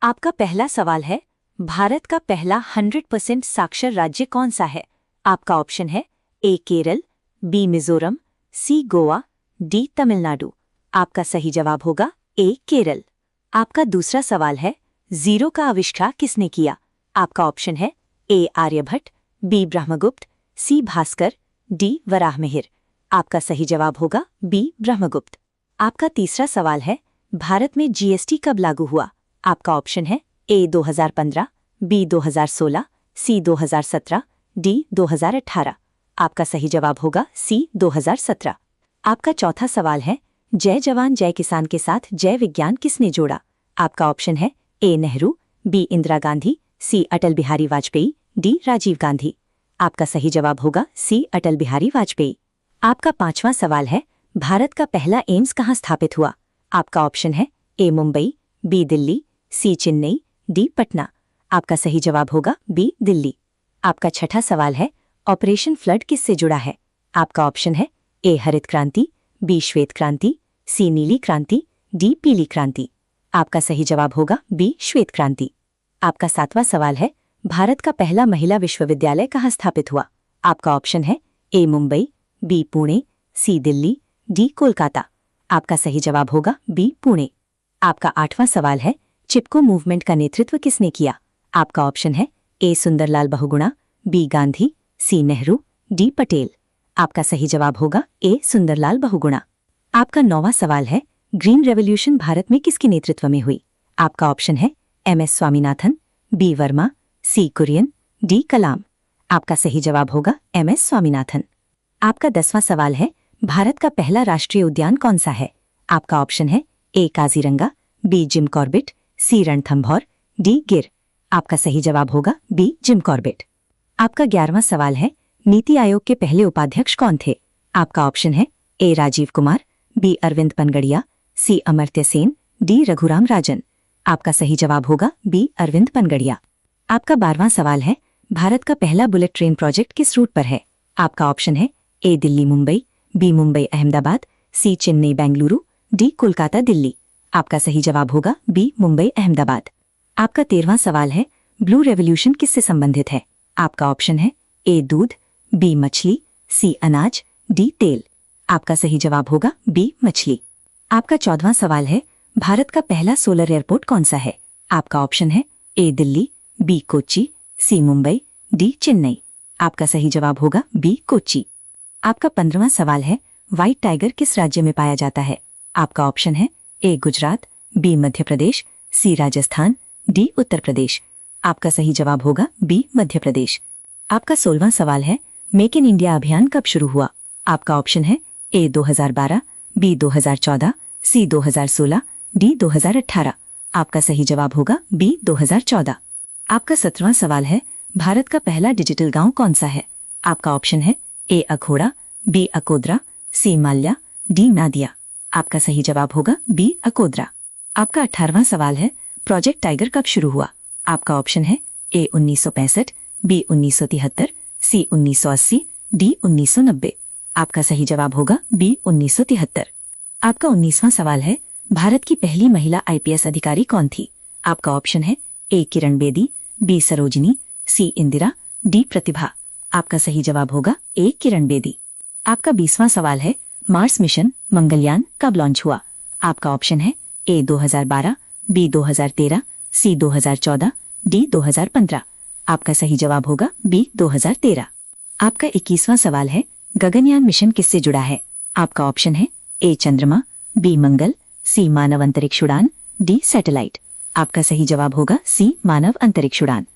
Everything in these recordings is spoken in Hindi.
आपका पहला सवाल है, भारत का पहला 100% साक्षर राज्य कौन सा है? आपका ऑप्शन है ए केरल, बी मिजोरम, सी गोवा, डी तमिलनाडु। आपका सही जवाब होगा ए केरल। आपका दूसरा सवाल है, जीरो का आविष्कार किसने किया? आपका ऑप्शन है ए आर्यभट्ट, बी ब्रह्मगुप्त, सी भास्कर, डी वराहमिहिर। आपका सही जवाब होगा बी ब्रह्मगुप्त। आपका तीसरा सवाल है, भारत में जीएसटी कब लागू हुआ? आपका ऑप्शन है ए 2015, बी 2016, सी 2017, डी 2018। आपका सही जवाब होगा सी 2017। आपका चौथा सवाल है, जय जवान जय किसान के साथ जय विज्ञान किसने जोड़ा? आपका ऑप्शन है ए नेहरू, बी इंदिरा गांधी, सी अटल बिहारी वाजपेयी, डी राजीव गांधी। आपका सही जवाब होगा सी अटल बिहारी वाजपेयी। आपका पांचवा सवाल है, भारत का पहला एम्स कहाँ स्थापित हुआ? आपका ऑप्शन है ए मुंबई, बी दिल्ली, सी चेन्नई, डी पटना। आपका सही जवाब होगा बी दिल्ली। आपका छठा सवाल है, ऑपरेशन फ्लड किससे जुड़ा है? आपका ऑप्शन है ए हरित क्रांति, बी श्वेत क्रांति, सी नीली क्रांति, डी पीली क्रांति। आपका सही जवाब होगा बी श्वेत क्रांति। आपका सातवां सवाल है, भारत का पहला महिला विश्वविद्यालय कहाँ स्थापित हुआ? आपका ऑप्शन है ए मुंबई, बी पुणे, सी दिल्ली, डी कोलकाता। आपका सही जवाब होगा बी पुणे। आपका आठवां सवाल है, चिपको मूवमेंट का नेतृत्व किसने किया? आपका ऑप्शन है ए सुंदरलाल बहुगुणा, बी गांधी, सी नेहरू, डी पटेल। आपका सही जवाब होगा ए सुंदरलाल बहुगुणा। आपका नौवां सवाल है, ग्रीन रेवोल्यूशन भारत में किसके नेतृत्व में हुई? आपका ऑप्शन है एमएस स्वामीनाथन, बी वर्मा, सी कुरियन, डी कलाम। आपका सही जवाब होगा एमएस स्वामीनाथन। आपका 10वां सवाल है, भारत का पहला राष्ट्रीय उद्यान कौन सा है? आपका ऑप्शन है ए काजीरंगा, बी जिम कॉर्बेट, सी रणथंभौर, डी गिर। आपका सही जवाब होगा बी जिम कॉर्बेट। आपका 11वां सवाल है, नीति आयोग के पहले उपाध्यक्ष कौन थे? आपका ऑप्शन है ए राजीव कुमार, बी अरविंद पनगड़िया, सी अमर्त्य सेन, डी रघुराम राजन। आपका सही जवाब होगा बी अरविंद पनगड़िया। आपका 12वां सवाल है, भारत का पहला बुलेट ट्रेन प्रोजेक्ट किस रूट पर है? आपका ऑप्शन है ए दिल्ली मुंबई, बी मुंबई अहमदाबाद, सी चेन्नई बेंगलुरु, डी कोलकाता दिल्ली। आपका सही जवाब होगा बी मुंबई अहमदाबाद। आपका 13वां सवाल है, ब्लू रेवोल्यूशन किससे संबंधित है? आपका ऑप्शन है ए दूध, बी मछली, सी अनाज, डी तेल। आपका सही जवाब होगा बी मछली। आपका 14वां सवाल है, भारत का पहला सोलर एयरपोर्ट कौन सा है? आपका ऑप्शन है ए दिल्ली, बी कोच्चि, सी मुंबई, डी चेन्नई। आपका सही जवाब होगा बी कोच्चि। आपका 15वां सवाल है, व्हाइट टाइगर किस राज्य में पाया जाता है? आपका ऑप्शन है ए गुजरात, बी मध्य प्रदेश, सी राजस्थान, डी उत्तर प्रदेश। आपका सही जवाब होगा बी मध्य प्रदेश। आपका 16वां सवाल है, मेक इन इंडिया अभियान कब शुरू हुआ? आपका ऑप्शन है ए 2012, बी 2014, सी 2016, डी 2018। आपका सही जवाब होगा बी 2014। आपका 17वां सवाल है, भारत का पहला डिजिटल गांव कौन सा है? आपका ऑप्शन है ए अखोड़ा, बी अकोदरा, सी माल्या, डी नादिया। आपका सही जवाब होगा बी अकोदरा। आपका 18वां सवाल है, प्रोजेक्ट टाइगर कब शुरू हुआ? आपका ऑप्शन है ए 1965, बी 1973, सी 1980, डी 1990। आपका सही जवाब होगा बी 1973। आपका 19वां सवाल है, भारत की पहली महिला आईपीएस अधिकारी कौन थी? आपका ऑप्शन है ए किरण बेदी, बी सरोजिनी, सी इंदिरा, डी प्रतिभा। आपका सही जवाब होगा ए किरण बेदी। आपका 20वां सवाल है, मार्स मिशन मंगलयान कब लॉन्च हुआ? आपका ऑप्शन है ए 2012, बी 2013, सी 2014, डी 2015। आपका सही जवाब होगा बी 2013। आपका 21वां सवाल है, गगनयान मिशन किससे जुड़ा है? आपका ऑप्शन है ए चंद्रमा, बी मंगल, सी मानव अंतरिक्ष उड़ान, डी सैटेलाइट। आपका सही जवाब होगा सी मानव अंतरिक्ष उड़ान।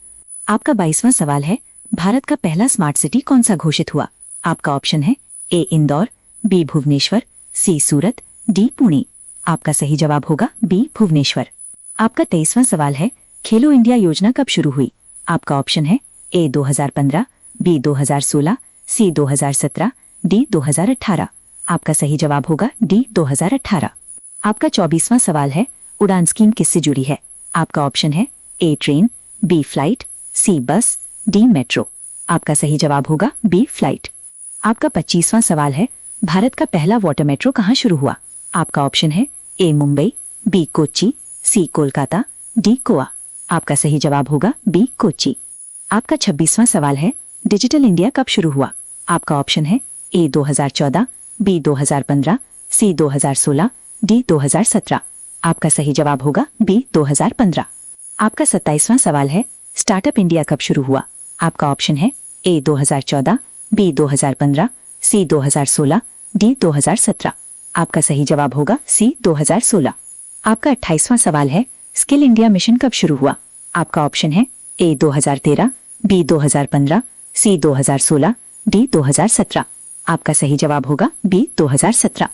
आपका 22वां सवाल है, भारत का पहला स्मार्ट सिटी कौन सा घोषित हुआ? आपका ऑप्शन है ए इंदौर, बी भुवनेश्वर, सी सूरत, डी पुणे। आपका सही जवाब होगा बी भुवनेश्वर। आपका 23वां सवाल है, खेलो इंडिया योजना कब शुरू हुई? आपका ऑप्शन है ए 2015, बी 2016, सी 2017, डी 2018। आपका सही जवाब होगा डी 2018। आपका 24वां सवाल है, उड़ान स्कीम किससे जुड़ी है? आपका ऑप्शन है ए ट्रेन, बी फ्लाइट, सी बस, डी मेट्रो। आपका सही जवाब होगा बी फ्लाइट। आपका 25वां सवाल है, भारत का पहला वाटर मेट्रो कहाँ शुरू हुआ? आपका ऑप्शन है ए मुंबई, बी कोच्चि, सी कोलकाता, डी गोवा। आपका सही जवाब होगा बी कोची। आपका 26वां सवाल है, डिजिटल इंडिया कब शुरू हुआ? आपका ऑप्शन है ए 2014, बी 2015, सी 2016, डी 2017। आपका सही जवाब होगा बी 2015। आपका 27वां सवाल है, स्टार्टअप इंडिया कब शुरू हुआ? आपका ऑप्शन है ए 2014, बी 2015, सी 2016, डी 2017। आपका सही जवाब होगा सी 2016। आपका 28वां सवाल है, स्किल इंडिया मिशन कब शुरू हुआ? आपका ऑप्शन है ए 2013, बी 2015, सी 2016, डी 2017। आपका सही जवाब होगा बी 2017।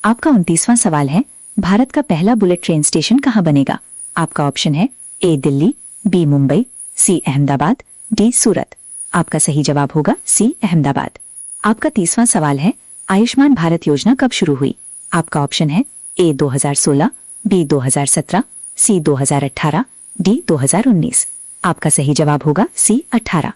आपका 29वां सवाल है, भारत का पहला बुलेट ट्रेन स्टेशन कहाँ बनेगा? आपका ऑप्शन है ए दिल्ली, बी मुंबई, सी अहमदाबाद, डी सूरत। आपका सही जवाब होगा सी अहमदाबाद। आपका 30वां सवाल है, आयुष्मान भारत योजना कब शुरू हुई? आपका ऑप्शन है ए 2016, बी 2017, सी 2018, डी 2019। आपका सही जवाब होगा सी 18।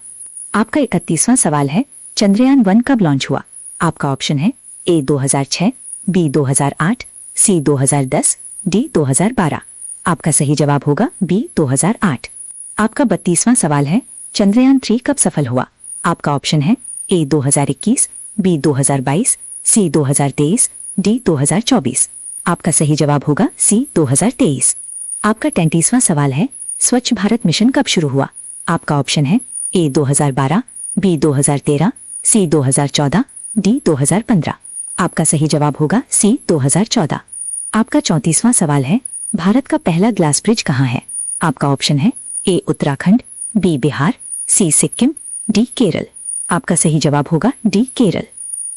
आपका 31वां सवाल है, चंद्रयान 1 कब लॉन्च हुआ? आपका ऑप्शन है ए 2006, बी 2008, सी 2010, डी 2012। आपका सही जवाब होगा बी 2008। आपका 32वां सवाल है, चंद्रयान 3 कब सफल हुआ? आपका ऑप्शन है ए 2021, बी 2022, सी 2023, डी 2024। आपका सही जवाब होगा सी 2023। आपका 33वां सवाल है, स्वच्छ भारत मिशन कब शुरू हुआ? आपका ऑप्शन है ए 2012, बी 2013, सी 2014, डी 2015। आपका सही जवाब होगा सी 2014। आपका 34वां सवाल है, भारत का पहला ग्लास ब्रिज कहाँ है? आपका ऑप्शन है ए उत्तराखंड, बी बिहार, सी सिक्किम, डी केरल। आपका सही जवाब होगा डी केरल।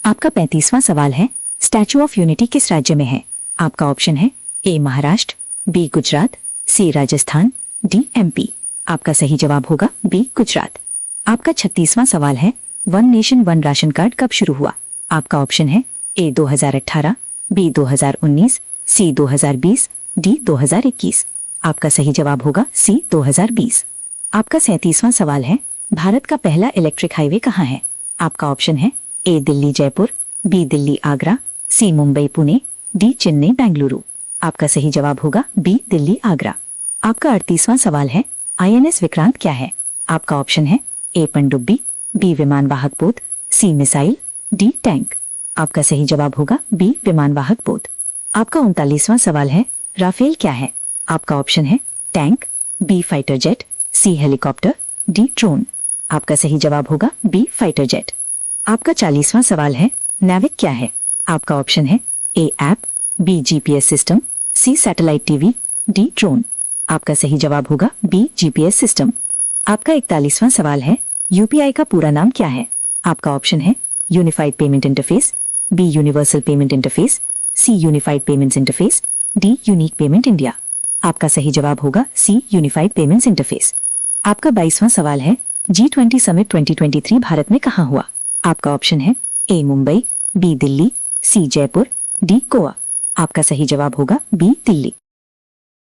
आपका 35वां सवाल है, स्टैचू ऑफ यूनिटी किस राज्य में है? आपका ऑप्शन है ए महाराष्ट्र, बी गुजरात, सी राजस्थान, डी एमपी। आपका सही जवाब होगा बी गुजरात। आपका 36वां सवाल है, one nation one ration card कब शुरू हुआ? आपका ऑप्शन है ए 2018, बी 2019, सी 2020, डी 2021। आपका सही जवाब होगा सी 2020। आपका 37वां सवाल है, भारत का पहला इलेक्ट्रिक हाईवे कहाँ है? आपका ऑप्शन है ए दिल्ली जयपुर, बी दिल्ली आगरा, सी मुंबई पुणे, डी चेन्नई बेंगलुरु। आपका सही जवाब होगा बी दिल्ली आगरा। आपका 38वां सवाल है, INS विक्रांत क्या है? आपका ऑप्शन है ए पनडुब्बी, बी विमान वाहक पोत, सी मिसाइल, डी टैंक। आपका सही जवाब होगा बी विमान वाहक पोत। आपका 39वां सवाल है, राफेल क्या है? आपका ऑप्शन है टैंक, बी फाइटर जेट, सी हेलीकॉप्टर, डी ड्रोन। आपका सही जवाब होगा बी फाइटर जेट। आपका 40वां सवाल है, नेविक क्या है? आपका ऑप्शन है ए ऐप, बी GPS सिस्टम, सी सैटेलाइट टीवी, डी ड्रोन। आपका सही जवाब होगा बी GPS सिस्टम। आपका 41वां सवाल है, UPI का पूरा नाम क्या है? आपका ऑप्शन है unified payment interface, B universal payment interface, C unified payments interface, D unique payment India. आपका सही जवाब होगा सी यूनिफाइड पेमेंट्स इंटरफेस। आपका 22वां सवाल है, G20 समिट 2023 भारत में कहाँ हुआ? आपका ऑप्शन है ए मुंबई, बी दिल्ली, सी जयपुर, डी गोवा। आपका सही जवाब होगा बी दिल्ली।